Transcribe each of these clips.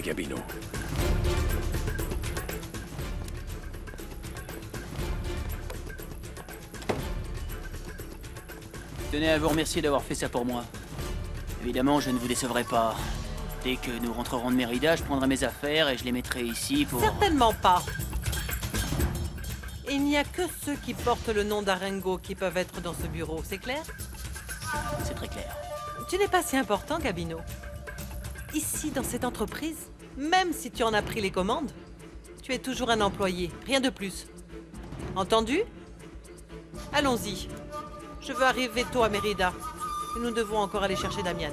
Gabino. Je tenais à vous remercier d'avoir fait ça pour moi. Évidemment, je ne vous décevrai pas. Dès que nous rentrerons de Mérida, je prendrai mes affaires et je les mettrai ici pour... Certainement pas. Il n'y a que ceux qui portent le nom d'Arengo qui peuvent être dans ce bureau, c'est clair? C'est très clair. Tu n'es pas si important, Gabino. Ici, dans cette entreprise, même si tu en as pris les commandes, tu es toujours un employé, rien de plus. Entendu? Allons-y. Je veux arriver tôt à Mérida. Et nous devons encore aller chercher Damian.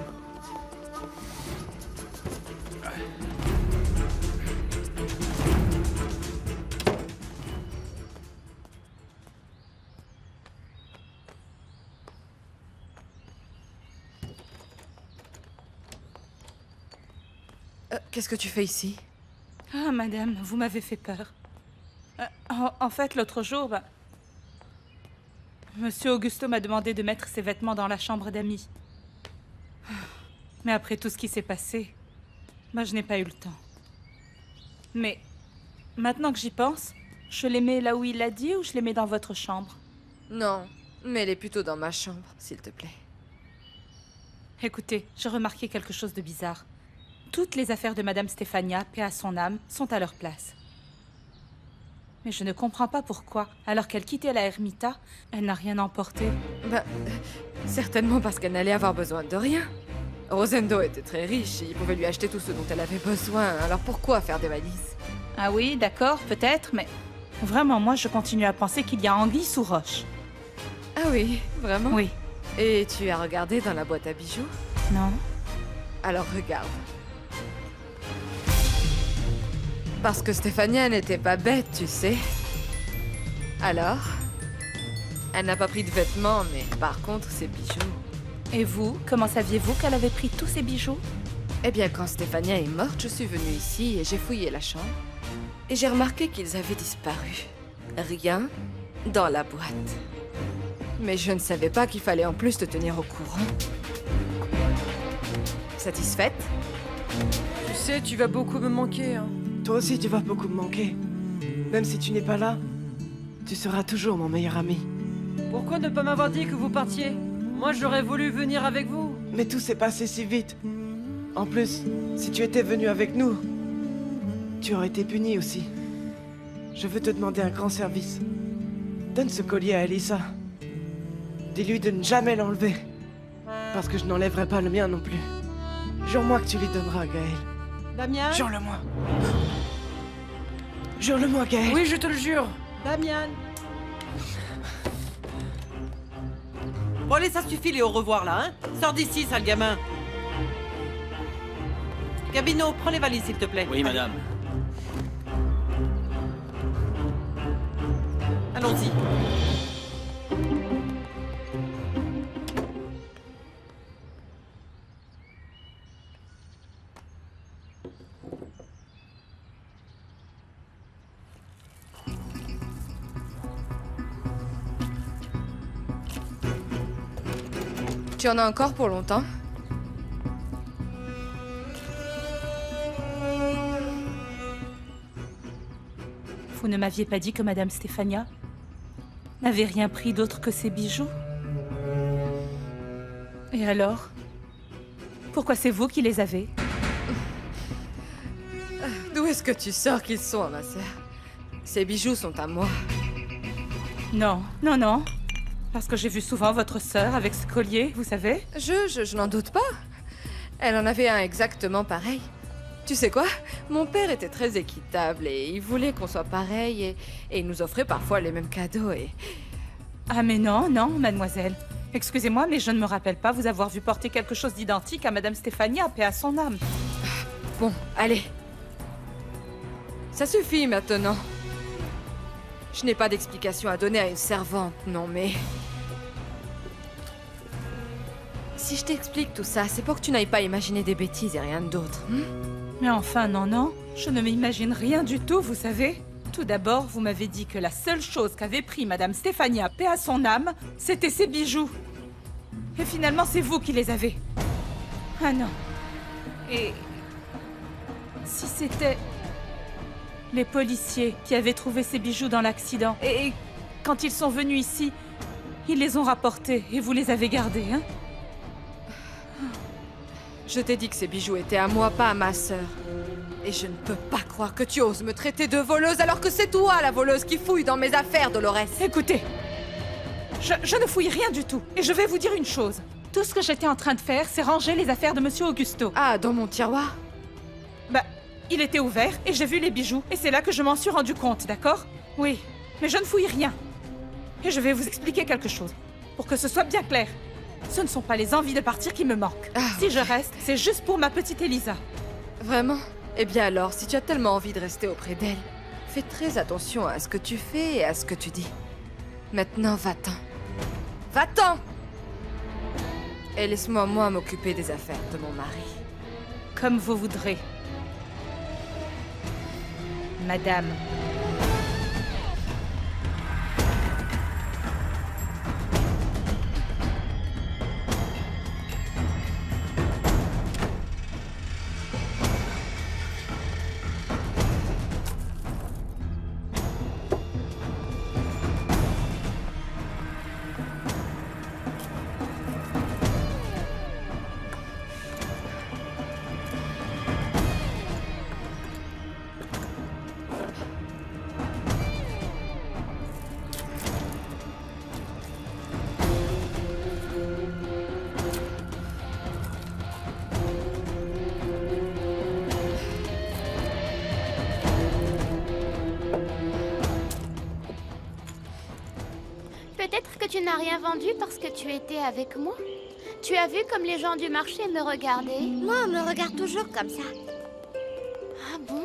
Qu'est-ce que tu fais ici? Ah, madame, vous m'avez fait peur. En fait, l'autre jour, Monsieur Augusto m'a demandé de mettre ses vêtements dans la chambre d'amis. Mais après tout ce qui s'est passé, je n'ai pas eu le temps. Mais maintenant que j'y pense, je les mets là où il l'a dit ou je les mets dans votre chambre? Non, mets-les plutôt dans ma chambre, s'il te plaît. Écoutez, j'ai remarqué quelque chose de bizarre. Toutes les affaires de Madame Stefania, paix à son âme, sont à leur place. Mais je ne comprends pas pourquoi, alors qu'elle quittait la Ermita, elle n'a rien emporté. Certainement parce qu'elle n'allait avoir besoin de rien. Rosendo était très riche et il pouvait lui acheter tout ce dont elle avait besoin, alors pourquoi faire des valises? Ah oui, d'accord, peut-être, mais... Vraiment, moi, je continue à penser qu'il y a anguille sous roche. Ah oui, vraiment? Oui. Et tu as regardé dans la boîte à bijoux? Non. Alors regarde. Parce que Stefania n'était pas bête, tu sais. Alors? Elle n'a pas pris de vêtements, mais par contre, ses bijoux... Et vous, comment saviez-vous qu'elle avait pris tous ses bijoux? Eh bien, quand Stefania est morte, je suis venue ici et j'ai fouillé la chambre. Et j'ai remarqué qu'ils avaient disparu. Rien dans la boîte. Mais je ne savais pas qu'il fallait en plus te tenir au courant. Satisfaite? Tu sais, tu vas beaucoup me manquer, hein. Toi aussi, tu vas beaucoup me manquer. Même si tu n'es pas là, tu seras toujours mon meilleur ami. Pourquoi ne pas m'avoir dit que vous partiez? Moi, j'aurais voulu venir avec vous. Mais tout s'est passé si vite. En plus, si tu étais venu avec nous, tu aurais été puni aussi. Je veux te demander un grand service. Donne ce collier à Elissa. Dis-lui de ne jamais l'enlever. Parce que je n'enlèverai pas le mien non plus. Jure-moi que tu lui donneras, Gaël. Damian? Jure-le-moi. Jure-le-moi, Gaël. Oui, je te le jure. Damian? Bon allez, ça suffit les au revoir là, hein? Sors d'ici, sale gamin. Gabino, prends les valises, s'il te plaît. Oui, madame. Allons-y. Tu en as encore pour longtemps? Vous ne m'aviez pas dit que Madame Stefania n'avait rien pris d'autre que ses bijoux? Et alors? Pourquoi c'est vous qui les avez? D'où est-ce que tu sors qu'ils sont, ma sœur? Ces bijoux sont à moi. Non, non, non. Parce que j'ai vu souvent votre sœur avec ce collier, vous savez? Je n'en doute pas. Elle en avait un exactement pareil. Tu sais quoi? Mon père était très équitable et il voulait qu'on soit pareil et il nous offrait parfois les mêmes cadeaux et... Ah mais non, non, mademoiselle. Excusez-moi, mais je ne me rappelle pas vous avoir vu porter quelque chose d'identique à Madame Stefania, paix à son âme. Bon, allez. Ça suffit maintenant. Je n'ai pas d'explication à donner à une servante, non mais... Si je t'explique tout ça, c'est pour que tu n'ailles pas imaginer des bêtises et rien d'autre. Mais enfin, non, non. Je ne m'imagine rien du tout, vous savez. Tout d'abord, vous m'avez dit que la seule chose qu'avait pris Madame Stefania, paix à son âme, c'était ses bijoux. Et finalement, c'est vous qui les avez. Ah non. Et... Si c'était les policiers qui avaient trouvé ces bijoux dans l'accident, et quand ils sont venus ici, ils les ont rapportés et vous les avez gardés, hein? Je t'ai dit que ces bijoux étaient à moi, pas à ma sœur. Et je ne peux pas croire que tu oses me traiter de voleuse alors que c'est toi la voleuse qui fouille dans mes affaires, Dolores. Écoutez, je ne fouille rien du tout. Et je vais vous dire une chose. Tout ce que j'étais en train de faire, c'est ranger les affaires de Monsieur Augusto. Ah, dans mon tiroir? Bah, il était ouvert et j'ai vu les bijoux. Et c'est là que je m'en suis rendu compte, d'accord? Oui, mais je ne fouille rien. Et je vais vous expliquer quelque chose, pour que ce soit bien clair. Ce ne sont pas les envies de partir qui me manquent. Ah, si je reste, c'est juste pour ma petite Elisa. Vraiment? Eh bien alors, si tu as tellement envie de rester auprès d'elle, fais très attention à ce que tu fais et à ce que tu dis. Maintenant, va-t'en. Va-t'en! Et laisse-moi, moi, m'occuper des affaires de mon mari. Comme vous voudrez. Madame. Peut-être que tu n'as rien vendu parce que tu étais avec moi. Tu as vu comme les gens du marché me regardaient? Moi, on me regarde toujours comme ça. Ah bon?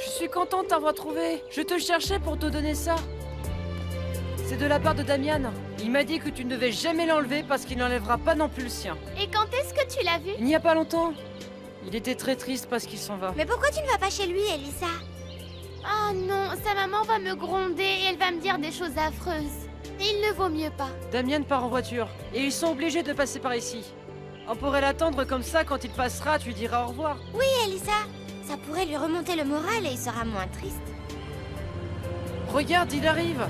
Je suis contente de t'avoir trouvé. Je te cherchais pour te donner ça. C'est de la part de Damian. Il m'a dit que tu ne devais jamais l'enlever parce qu'il n'enlèvera pas non plus le sien. Et quand est-ce que tu l'as vu? Il n'y a pas longtemps. Il était très triste parce qu'il s'en va. Mais pourquoi tu ne vas pas chez lui, Elisa? Ah non, sa maman va me gronder et elle va me dire des choses affreuses. Il ne vaut mieux pas. Damian part en voiture et ils sont obligés de passer par ici. On pourrait l'attendre comme ça, quand il passera, tu lui diras au revoir. Oui, Elisa. Ça pourrait lui remonter le moral et il sera moins triste. Regarde, il arrive.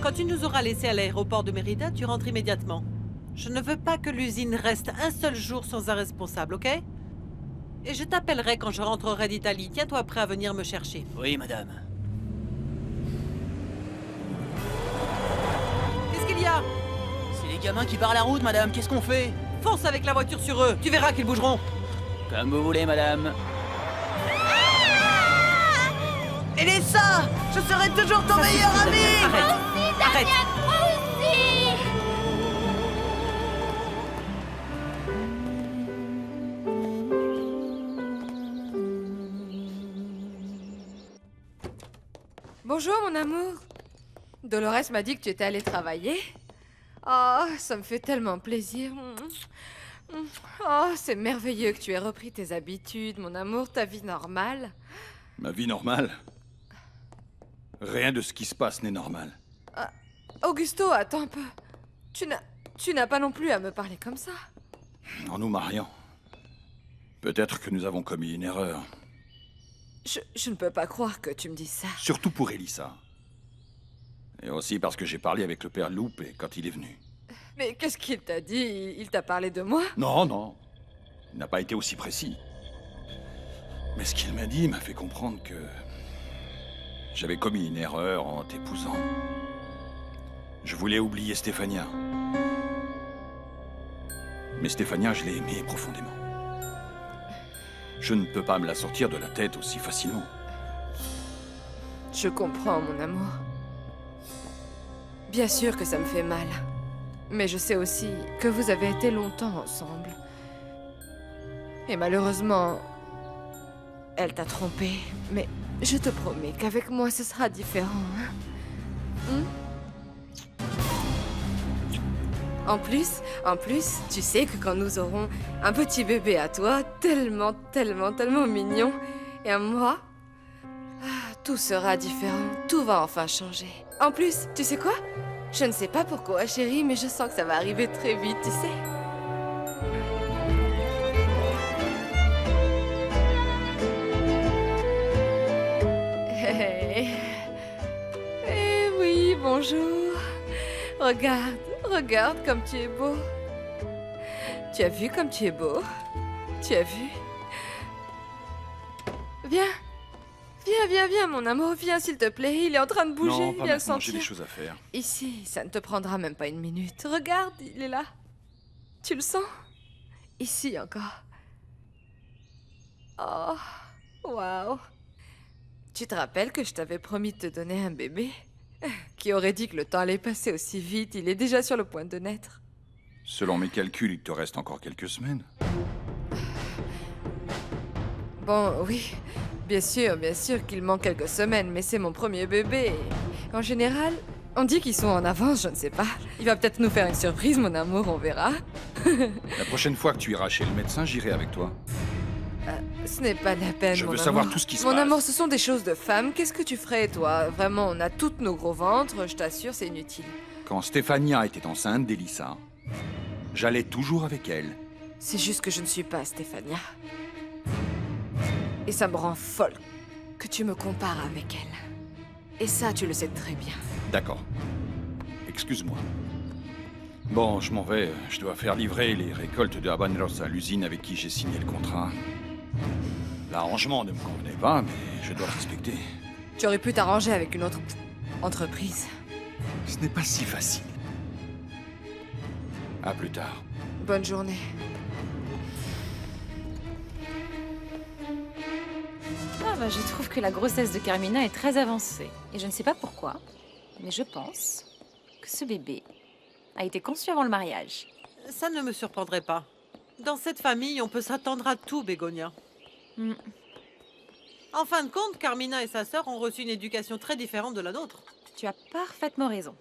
Quand tu nous auras laissés à l'aéroport de Mérida, tu rentres immédiatement. Je ne veux pas que l'usine reste un seul jour sans un responsable, ok? Et je t'appellerai quand je rentrerai d'Italie. Tiens-toi prêt à venir me chercher. Oui, madame. Qu'est-ce qu'il y a? C'est les gamins qui barrent la route, madame. Qu'est-ce qu'on fait? Fonce avec la voiture sur eux. Tu verras qu'ils bougeront. Comme vous voulez, madame. Elisa! Je serai toujours ton meilleur ami! Arrête. Bonjour, mon amour. Dolores m'a dit que tu étais allée travailler. Oh, ça me fait tellement plaisir. Oh, c'est merveilleux que tu aies repris tes habitudes, mon amour, ta vie normale. Ma vie normale? Rien de ce qui se passe n'est normal. Augusto, attends un peu. Tu n'as pas non plus à me parler comme ça. En nous mariant, peut-être que nous avons commis une erreur. Je ne peux pas croire que tu me dises ça. Surtout pour Elisa. Et aussi parce que j'ai parlé avec le père Lupe quand il est venu. Mais qu'est-ce qu'il t'a dit? Il t'a parlé de moi? Non, non. Il n'a pas été aussi précis. Mais ce qu'il m'a dit m'a fait comprendre que j'avais commis une erreur en t'épousant. Je voulais oublier Stéphania. Mais Stéphania, je l'ai aimée profondément. Je ne peux pas me la sortir de la tête aussi facilement. Je comprends, mon amour. Bien sûr que ça me fait mal. Mais je sais aussi que vous avez été longtemps ensemble. Et malheureusement, elle t'a trompé. Mais je te promets qu'avec moi, ce sera différent. Hein? En plus, tu sais que quand nous aurons un petit bébé à toi, tellement, tellement, tellement mignon, et à moi, tout sera différent. Tout va enfin changer. En plus, tu sais quoi? Je ne sais pas pourquoi, chérie, mais je sens que ça va arriver très vite, tu sais. Eh oui, bonjour. Regarde, regarde comme tu es beau. Tu as vu comme tu es beau? Tu as vu? Viens. Viens, mon amour, viens s'il te plaît. Il est en train de bouger, Non, pas viens le maintenant, j'ai sentir. des choses à faire. Ici, ça ne te prendra même pas une minute. Regarde, il est là. Tu le sens? Ici encore. Oh, waouh. Tu te rappelles que je t'avais promis de te donner un bébé? Qui aurait dit que le temps allait passer aussi vite? Il est déjà sur le point de naître. Selon mes calculs, il te reste encore quelques semaines. Bon, oui, bien sûr qu'il manque quelques semaines, mais c'est mon premier bébé. En général, on dit qu'ils sont en avance, je ne sais pas. Il va peut-être nous faire une surprise, mon amour, on verra. La prochaine fois que tu iras chez le médecin, j'irai avec toi. Ce n'est pas la peine, Je mon veux amour. savoir tout ce qui se Mon passe. amour, ce sont des choses de femmes. Qu'est-ce que tu ferais, toi? Vraiment, on a toutes nos gros ventres, je t'assure, c'est inutile. Quand Stéphania était enceinte d'Elissa, j'allais toujours avec elle. C'est juste que je ne suis pas Stéphania. Et ça me rend folle que tu me compares avec elle. Et ça, tu le sais très bien. D'accord. Excuse-moi. Bon, je m'en vais. Je dois faire livrer les récoltes de habaneros à l'usine avec qui j'ai signé le contrat. L'arrangement ne me convenait pas, mais je dois le respecter. Tu aurais pu t'arranger avec une autre entreprise. Ce n'est pas si facile. À plus tard. Bonne journée. Ah bah, je trouve que la grossesse de Carmina est très avancée. Et je ne sais pas pourquoi, mais je pense que ce bébé a été conçu avant le mariage. Ça ne me surprendrait pas. Dans cette famille, on peut s'attendre à tout, Bégonia. Hmm. En fin de compte, Carmina et sa sœur ont reçu une éducation très différente de la nôtre. Tu as parfaitement raison.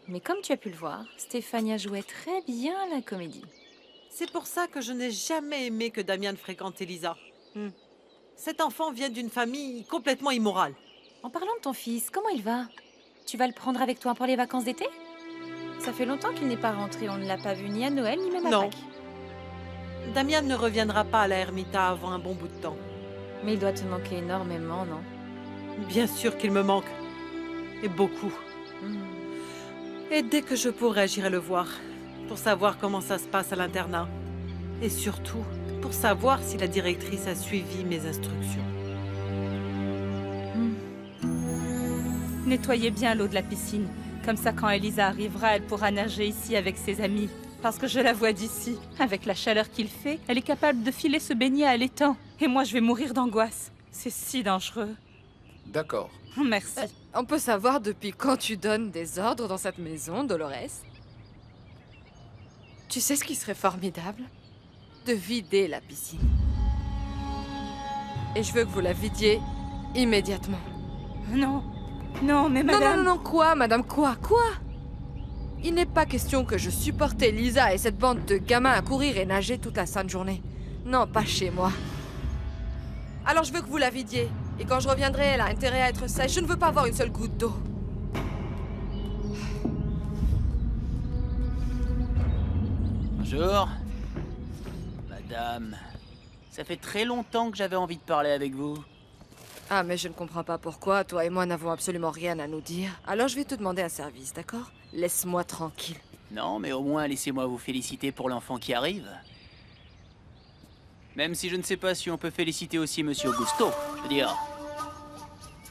Mais comme tu as pu le voir, Stéphania jouait très bien la comédie. C'est pour ça que je n'ai jamais aimé que Damian fréquente Elisa. Cet enfant vient d'une famille complètement immorale. En parlant de ton fils, comment il va? Tu vas le prendre avec toi pour les vacances d'été? Ça fait longtemps qu'il n'est pas rentré, on ne l'a pas vu ni à Noël ni même à Non. Pâques. Damian ne reviendra pas à la Ermita avant un bon bout de temps. Mais il doit te manquer énormément, non? Bien sûr qu'il me manque. Et beaucoup. Et dès que je pourrai, j'irai le voir. Pour savoir comment ça se passe à l'internat. Et surtout, pour savoir si la directrice a suivi mes instructions. Nettoyez bien l'eau de la piscine. Comme ça, quand Elisa arrivera, elle pourra nager ici avec ses amis. Parce que je la vois d'ici. Avec la chaleur qu'il fait, elle est capable de filer se baigner à l'étang. Et moi, je vais mourir d'angoisse. C'est si dangereux. D'accord. Merci. On peut savoir depuis quand tu donnes des ordres dans cette maison, Dolores? Tu sais ce qui serait formidable? De vider la piscine. Et je veux que vous la vidiez immédiatement. Non. Non, mais madame... Non, quoi, madame, quoi? Il n'est pas question que je supporte Lisa et cette bande de gamins à courir et nager toute la sainte journée. Non, pas chez moi. Alors je veux que vous la vidiez. Et quand je reviendrai, elle a intérêt à être sèche. Je ne veux pas avoir une seule goutte d'eau. Bonjour. Madame, ça fait très longtemps que j'avais envie de parler avec vous. Ah, mais je ne comprends pas pourquoi. Toi et moi n'avons absolument rien à nous dire. Alors je vais te demander un service, d'accord? Laisse-moi tranquille. Non, mais au moins laissez-moi vous féliciter pour l'enfant qui arrive. Même si je ne sais pas si on peut féliciter aussi Monsieur Augusto. Je veux dire,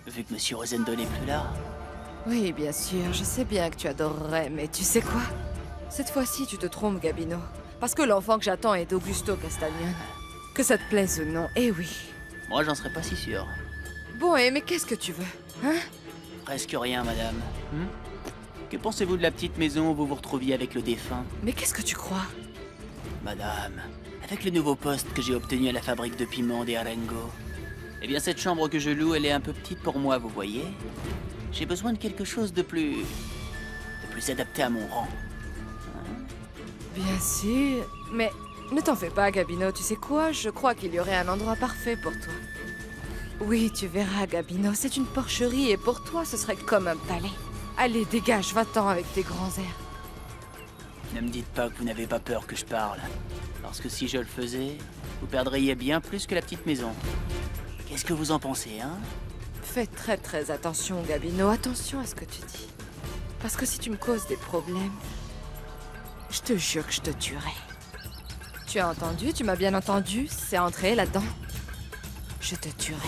vu que Monsieur Rosendon n'est plus là. Oui, bien sûr, je sais bien que tu adorerais, mais tu sais quoi? Cette fois-ci, tu te trompes, Gabino. Parce que l'enfant que j'attends est d'Augusto Castagnone. Que ça te plaise ou non, eh oui. Moi, j'en serais pas si sûr. Bon, mais qu'est-ce que tu veux, hein? Presque rien, madame. Que pensez-vous de la petite maison où vous vous retrouviez avec le défunt? Mais qu'est-ce que tu crois? Madame, avec le nouveau poste que j'ai obtenu à la fabrique de piments des Arengo, eh bien cette chambre que je loue, elle est un peu petite pour moi, vous voyez. J'ai besoin de quelque chose de plus adapté à mon rang. Bien sûr, mais ne t'en fais pas, Gabino, tu sais quoi? Je crois qu'il y aurait un endroit parfait pour toi. Oui, tu verras, Gabino, c'est une porcherie et pour toi, ce serait comme un palais. Allez, dégage, va-t'en avec tes grands airs. Ne me dites pas que vous n'avez pas peur que je parle. Parce que si je le faisais, vous perdriez bien plus que la petite maison. Qu'est-ce que vous en pensez, hein? Fais très très attention, Gabino. Attention à ce que tu dis. Parce que si tu me causes des problèmes, je te jure que je te tuerai. Tu as entendu? Tu m'as bien entendu? C'est entré là-dedans. Je te tuerai.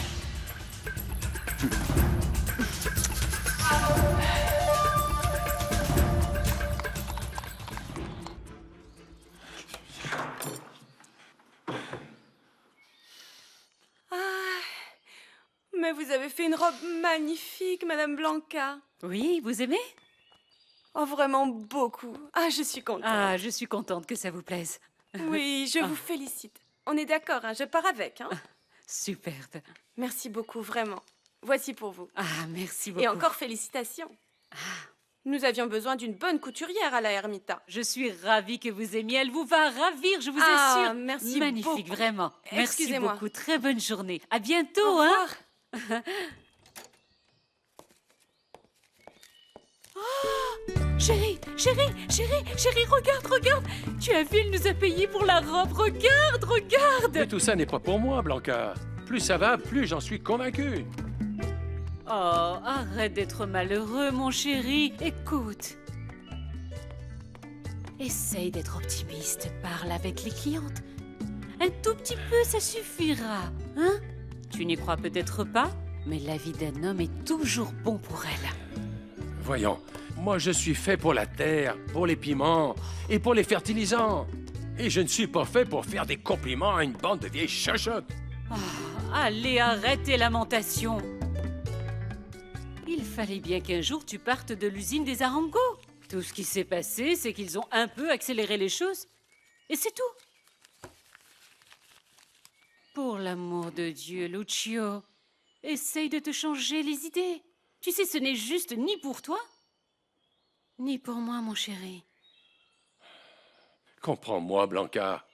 Mais vous avez fait une robe magnifique, Madame Blanca. Oui, vous aimez? Oh, vraiment beaucoup. Ah, je suis contente. Ah, je suis contente que ça vous plaise. Oui, je vous félicite. On est d'accord, hein, je pars avec. Hein. Superbe. Merci beaucoup, vraiment. Voici pour vous. Ah, merci beaucoup. Et encore félicitations. Nous avions besoin d'une bonne couturière à la Ermita. Je suis ravie que vous aimiez. Elle vous va ravir, je vous assure. Merci Magnifique, beaucoup. vraiment. Merci Excusez-moi. beaucoup. Très bonne journée. À bientôt, Au revoir. hein. Chérie, regarde. Tu as vu, elle nous a payé pour la robe. Regarde. Mais tout ça n'est pas pour moi, Blanca. Plus ça va, plus j'en suis convaincu. Oh, arrête d'être malheureux, mon chéri. Écoute. Essaye d'être optimiste. Parle avec les clientes. Un tout petit peu, ça suffira. Hein? Tu n'y crois peut-être pas, mais la vie d'un homme est toujours bon pour elle. Voyons, moi je suis fait pour la terre, pour les piments et pour les fertilisants. Et je ne suis pas fait pour faire des compliments à une bande de vieilles chochottes. Allez, arrête tes lamentations. Il fallait bien qu'un jour tu partes de l'usine des Arango. Tout ce qui s'est passé, c'est qu'ils ont un peu accéléré les choses. Et c'est tout. Pour l'amour de Dieu, Lucio, essaye de te changer les idées. Tu sais, ce n'est juste ni pour toi, ni pour moi, mon chéri. Comprends-moi, Blanca.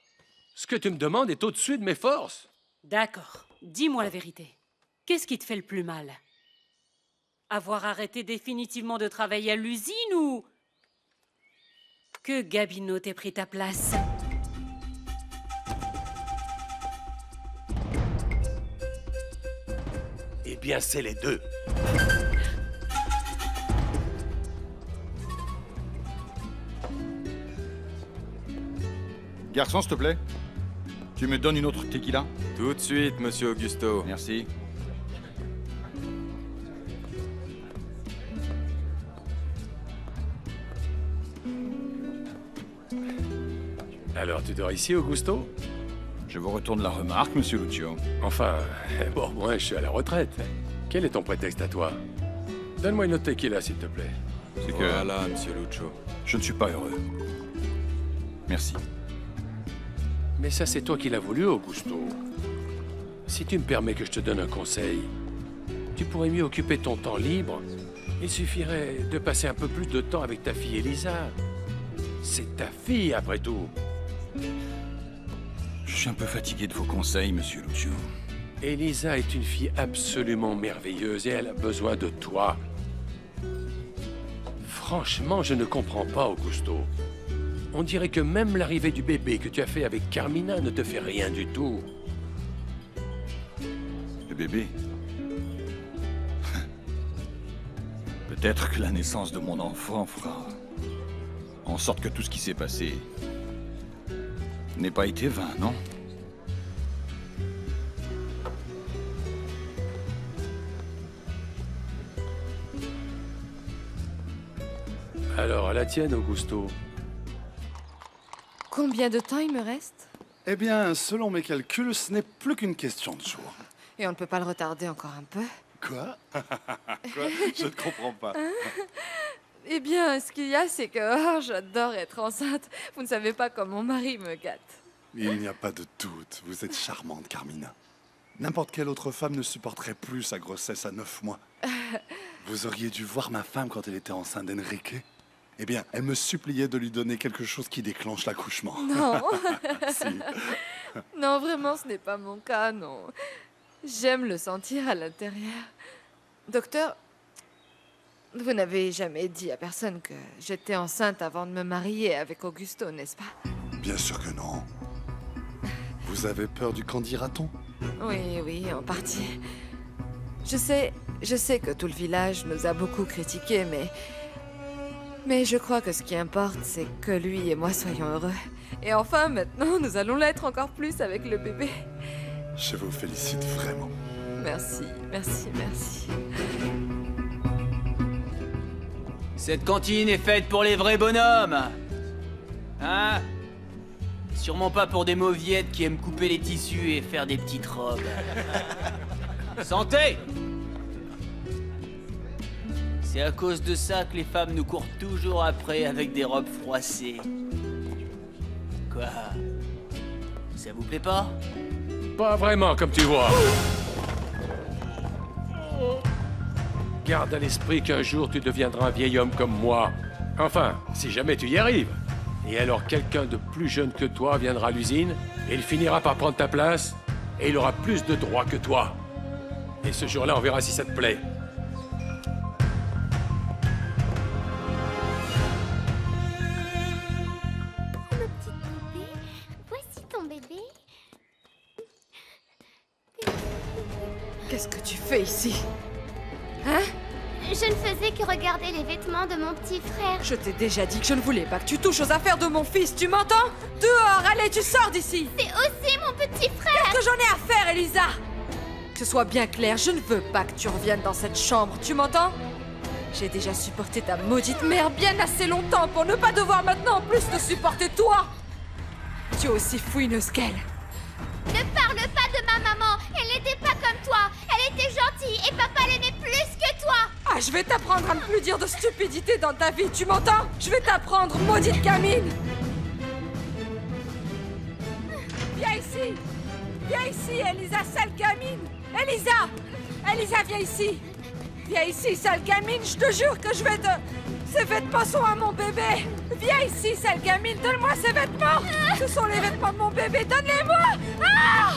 Ce que tu me demandes est au-dessus de mes forces. D'accord, dis-moi la vérité. Qu'est-ce qui te fait le plus mal? Avoir arrêté définitivement de travailler à l'usine ou que Gabino t'ait pris ta place? Eh bien, c'est les deux. Garçon, s'il te plaît. Tu me donnes une autre tequila? Tout de suite, monsieur Augusto. Merci. Alors, tu dors ici, Augusto? Je vous retourne la remarque, monsieur Lucio. Enfin, bon, moi, je suis à la retraite. Quel est ton prétexte à toi? Donne-moi une autre tequila, s'il te plaît. C'est que... Voilà, monsieur Lucio. Je ne suis pas heureux. Merci. Mais ça, c'est toi qui l'as voulu, Augusto. Si tu me permets que je te donne un conseil, tu pourrais mieux occuper ton temps libre. Il suffirait de passer un peu plus de temps avec ta fille Elisa. C'est ta fille, après tout. Je suis un peu fatigué de vos conseils, monsieur Lucio. Elisa est une fille absolument merveilleuse et elle a besoin de toi. Franchement, je ne comprends pas, Augusto. On dirait que même l'arrivée du bébé que tu as fait avec Carmina ne te fait rien du tout. Le bébé? Peut-être que la naissance de mon enfant fera en sorte que tout ce qui s'est passé n'ait pas été vain, non? Alors, à la tienne, Augusto. Combien de temps il me reste? Eh bien, selon mes calculs, ce n'est plus qu'une question de jours. Et on ne peut pas le retarder encore un peu? Quoi? Quoi? Je ne comprends pas. Eh bien, ce qu'il y a, c'est que j'adore être enceinte. Vous ne savez pas comme mon mari me gâte. Il n'y a pas de doute, vous êtes charmante, Carmina. N'importe quelle autre femme ne supporterait plus sa grossesse à 9 mois. Vous auriez dû voir ma femme quand elle était enceinte d'Enrique. Eh bien, elle me suppliait de lui donner quelque chose qui déclenche l'accouchement. Non. Si. Non, vraiment, ce n'est pas mon cas, non. J'aime le sentir à l'intérieur. Docteur, Vous n'avez jamais dit à personne que j'étais enceinte avant de me marier avec Augusto, n'est-ce pas? Bien sûr que non. Vous avez peur du qu'en dira-t-on? Oui, oui, en partie. Je sais que tout le village nous a beaucoup critiqués, mais je crois que ce qui importe, c'est que lui et moi soyons heureux. Et enfin, maintenant, nous allons l'être encore plus avec le bébé. Je vous félicite vraiment. Merci, merci, merci. Cette cantine est faite pour les vrais bonhommes. Hein? Sûrement pas pour des mauviettes qui aiment couper les tissus et faire des petites robes. Santé! C'est à cause de ça que les femmes nous courent toujours après avec des robes froissées. Quoi? Ça vous plaît pas? Pas vraiment, comme tu vois. Garde à l'esprit qu'un jour tu deviendras un vieil homme comme moi. Enfin, si jamais tu y arrives. Et alors quelqu'un de plus jeune que toi viendra à l'usine, et il finira par prendre ta place, et il aura plus de droits que toi. Et ce jour-là, on verra si ça te plaît. Ma petite poupée, voici ton bébé. Qu'est-ce que tu fais ici? Hein? Je ne faisais que regarder les vêtements de mon petit frère. Je t'ai déjà dit que je ne voulais pas que tu touches aux affaires de mon fils, tu m'entends? Dehors, allez, tu sors d'ici! C'est aussi mon petit frère! Qu'est-ce que j'en ai à faire, Elisa? Que ce soit bien clair, je ne veux pas que tu reviennes dans cette chambre, tu m'entends? J'ai déjà supporté ta maudite mère bien assez longtemps pour ne pas devoir maintenant en plus te supporter toi! Tu es aussi fouineuse qu'elle. Ne parle pas de ma maman! Elle n'était pas comme toi! Elle était gentille et papa l'aimait plus que toi! Ah, je vais t'apprendre à ne plus dire de stupidité dans ta vie, tu m'entends? Je vais t'apprendre, maudite gamine! Viens ici! Viens ici, Elisa, sale gamine! Elisa! Elisa, viens ici! Viens ici, sale gamine, je te jure que je vais te... Ces vêtements sont à mon bébé! Viens ici, sale gamine, donne-moi ces vêtements! Ce sont les vêtements de mon bébé, donne-les-moi! Ah!